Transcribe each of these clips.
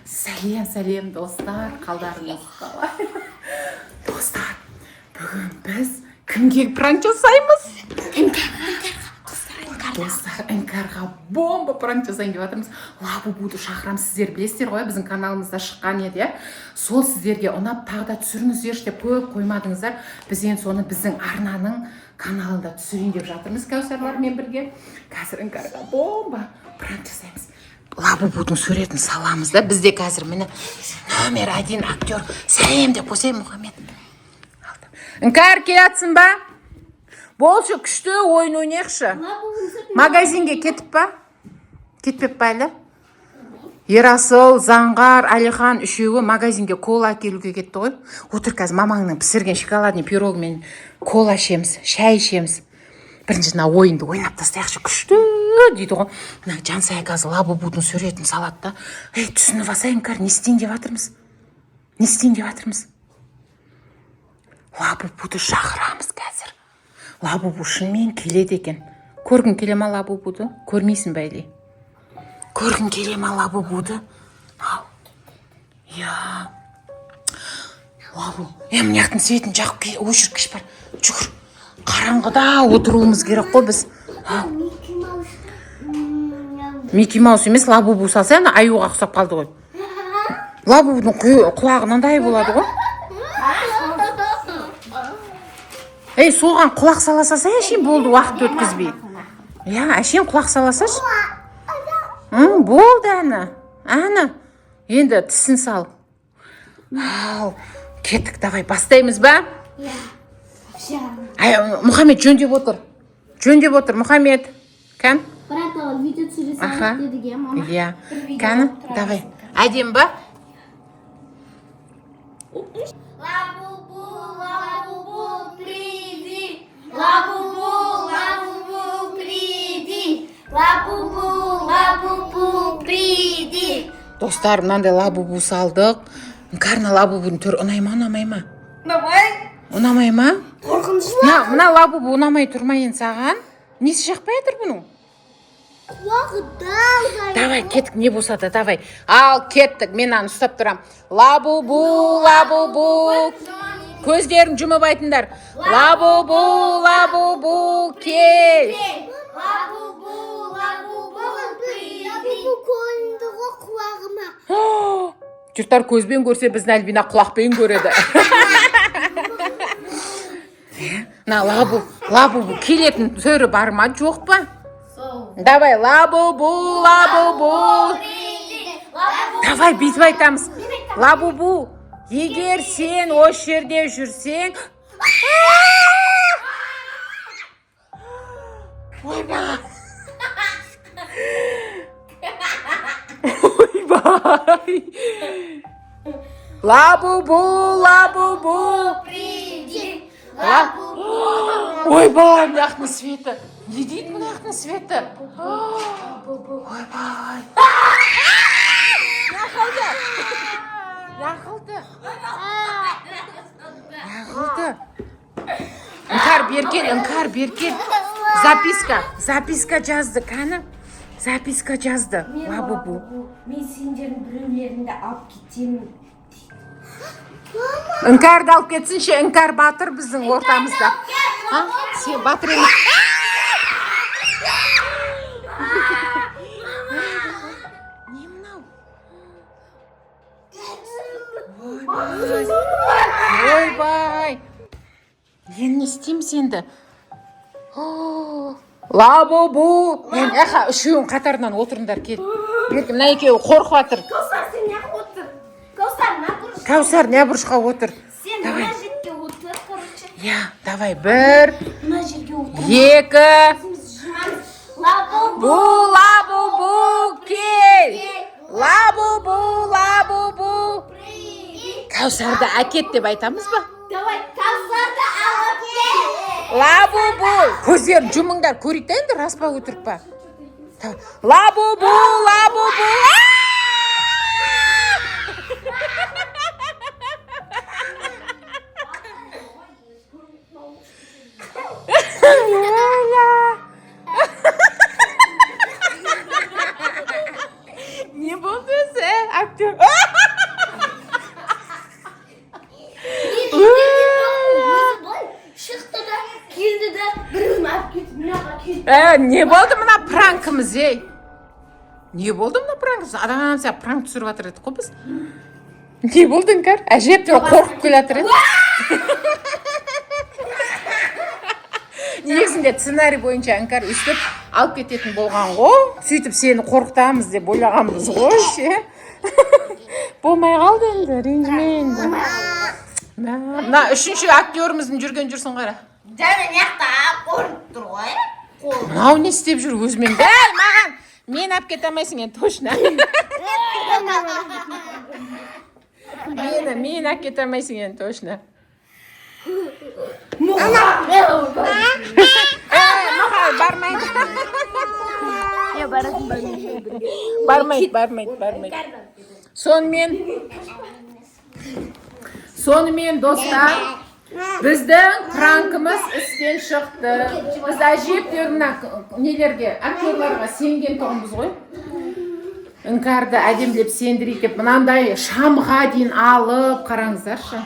Сәлем достар, қалдарыңыз қалай? Достар, бүгін біз кімге пранк жасаймыз? Достар, іңкәрға бомба пранк жасайын деп жатырмыз. Лабубуды шақырамыз, сіздер білесіздер ғой, біздің каналымызда шыққан еді. Сол сіздерге ұнап, тағы да түсіріңіздерші деп көп қоймадыңыздар. Біз енді соны біздің арнаның каналында түсірейін деп жатырмыз Кәусарлармен бірге. Қазір іңкәрға бомба пранк жасаймыз. Лабубудың суретін саламыз да, бізде қазір міне номер 1 актер. Сәлем деп қосайын, Мұхаммед. Іңкәр келатсың ба? Болшы, күшті ойын ойнайықшы. Магазинге кетіп па? Кетпеп па әлі? Ерасыл, Заңғар, Әлихан үшеуі магазинге кола әкелуге кетті ғой. Отыр қазір мамаңның пісірген шоколадный пирогымен кола ішеміз, шай ішеміз. Бірінші ойынды ойнап тастайықшы, күшті дейді ғой. Жансая қазір Лабубудың суретін салады да. Түсініп алсайын, Іңкәр, не істейін деп жатырмыз? Не істейін деп жатырмыз? Лабубуды шақырамыз қазір. Лабубу шынымен келеді екен. Көргің келе ма Лабубуды? Көрмейсің бәйле. Көргің келе ма Лабубуды? Я. Лабу. Мына жақтың светін жағып өшіргіш бар. Жүгір. Қараңғыда отыруымыз керек қой біз. Микки Маус емес, Лабубу салса, аюға ұқсап қалды ғой. Лабубудың құлағы мынандай болады ғой. Соған құлақ саласаса, әшейін болды, уақыт өткізбей. Әшейін құлақ саласашы. Болды әні. Енді тісін сал. Кеттік, давай, бастаймыз ба? Мұхаммед жөндеп отыр. Мұхаммед. Кән? Брат, видео түсіресің дедіге, мама. Кәні, давай. Әдем ба? Лабубу, приди. Достар, мынандай Лабубу салдық. Іңкәрна Лабубудың түрі ұнай ма, ұнамай ма? Ұнамай ма? Қорқынышты. Мына Лабубу ұнамай тұрмайын саған. Несі жақпай жатыр бұның? Құлағы дал. Давай, кеттік, не болса да, давай. Ал, кеттік, мен аны ұстап тұрам. Лабубу. Көздерін жұмып айтыңдар. Лабубу, кел. Жұрттар көзбен көрсе, біздің Әлбина құлақпен көреді. Лабубу келетін түрі бар ма, жоқ па? Давай, Лабубу. Давай, бүйтіп айтамыз. Лабубу, егер сен осы жерде жүрсең... Ойбай! Лабубу. Приди. Ойбай, мына жақтың светі. Не дейді мына жақтың светі? Ойбай. Яғылды. Іңкәр беркел. Записка жазды, кәні? Записка жазды. Лабубу. Мен сендердің біреулеріңді алып кетемін. Іңкәрді алып кетсінші, Іңкәр батыр біздің ортамызда. Сен батыр емес. Не мынау? Ойбай. Енді не істеймін сенді? Лабубу. Үшеуің қатарынан отырыңдар, кел. Мына екеуі қорқып жатыр. Кәусар, сен не отыр? Кәусар, не бұрышқа отыр? Сен мына жерге отыр, короче. Давай, 1, Мына жерге отыр. 2. Лабубу, кел. Лабубу. Кәусарды әкет деп айтамыз ба? Давай, Кәусарды алып кел. Лабубу. Көздерін жұмыңдар, көрейік та енді, рас па өтірік па? Лабубу. Не болды өзі, актер? Не болды мына пранкіміз, ей? Не болды мына пранкіміз? Адам сен пранк түсіріп жатыр едік қой біз. Не болды, Іңкәр? Әжептәуір қорқып келе жатыр еді. Негізінде сценарий бойынша Іңкәр өстіп алып кететін болған ғой. Сөйтіп сені қорқытамыз деп ойлағанбыз ғой, ше. Болмай қалды енді, ренжіме енді. Мына үшінші актеріміздің жүрген жүрсін қара. Және неқта қорып тұр ғой. Мынау не істеп жүр өзімен? Дәл маған мен алып кете алмайсың енді, точно. Мен алып кете алмайсың енді, точно. Бармайды. Бармайды. Сонымен достар, біздің пранкіміз істен шықты. Біз әжептәуір нелерге, актерларға сенген тұғынбыз ғой. Іңкәрді әдемдеп сендірейік деп мынандай шамға дейін алып қараңыздаршы.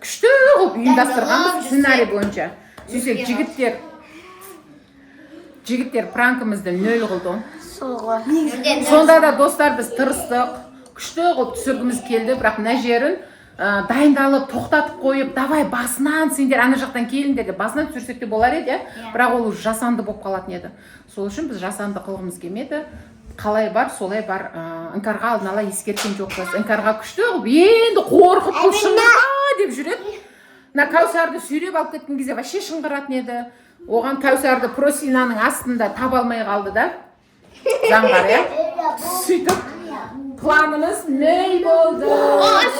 Күшті қылып ұйымдастырғанбыз сценарий бойынша. Сөйтсек жігіттер пранкімізді 0 қылды. Сонда да достар біз тырыстық. Күшті қылып түсіргіміз келді, бірақ мына жерін дайындалып, тоқтатып қойып, давай басынан сендер ана жақтан келіңдер деп басынан түсірсек те болар еді, бірақ ол жасанды болып қалатын еді. Сол үшін біз жасанды қылғымыз келмеді. Қалай бар, солай бар. Іңкәрға алдын ала ескерткен жоқпыз. Іңкәрға күшті қылып, енді қорқып бұл шыңғырға деп жүреді. Мына Кәусарды сүйреп алып кеткен кезде вообще шыңғыратын еді. Оған Кәусарды просинаның астында таба алмай қалды да. Заңғар, иә? Сөйтіп планымыз нөл болды.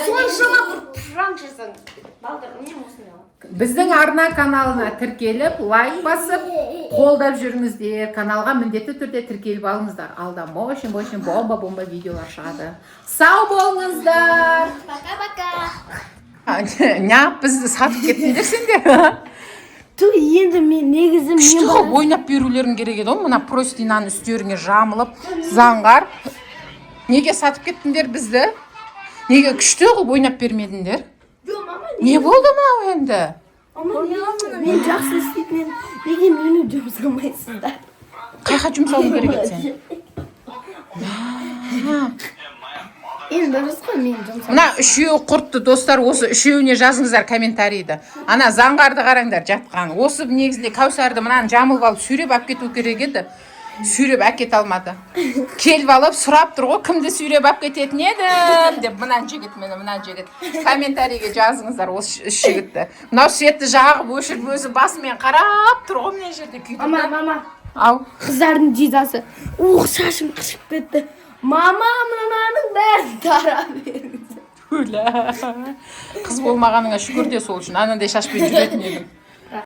Соншама бір пранк жасадың. Балдар, не осындай? Біздің арна каналына тіркеліп, лайк басып, қолдап жүріңіздер. Каналға міндетті түрде тіркеліп алыңыздар. Алда мощен бомба видеолар шығады. Сау болыңыздар. Пока-пока. Неғып бізді сатып кеттіңдер сендер? Енді мен негізі күшті қылып ойнап берулерің керек еді ғой. Мына простинаны үстеріңе жамылып, заңғар. Неге сатып кеттіңдер бізді? Неге күшті қылып ойнап бермедіңдер? Не болды мынау енді? Мен жақсы істейтін едім. Неге мені жұмсамайсыңдар? Қайқа жұмсауың керек еді сен? Енді дұрыс қой мен жұмсам. Мына үшеуі құртты достар, осы үшеуіне жазыңыздар комментарийді. Ана заңғарды қараңдар жатқан. Осы негізінде Кәусарды мынаны жамылып алып сүйреп алып кету керек еді. Сүйреп әкете алмады. Келіп алып сұрап тұр ғой, кімді сүйреп алып кететін едім деп. Мына жігіт. Комментарийге жазыңыздар осы үш жігітті. Мынау светті жағып өшіріп өзі басымен қарап тұр ғой мына жерде күйді. Мама. Ау. Қыздардың жидасы. Шашым қышып кетті. Мама, мынаның бәрін тарап беріңіз. Қыз болмағаныңа шүкір де сол үшін. Анандай шашпен жүретін едім.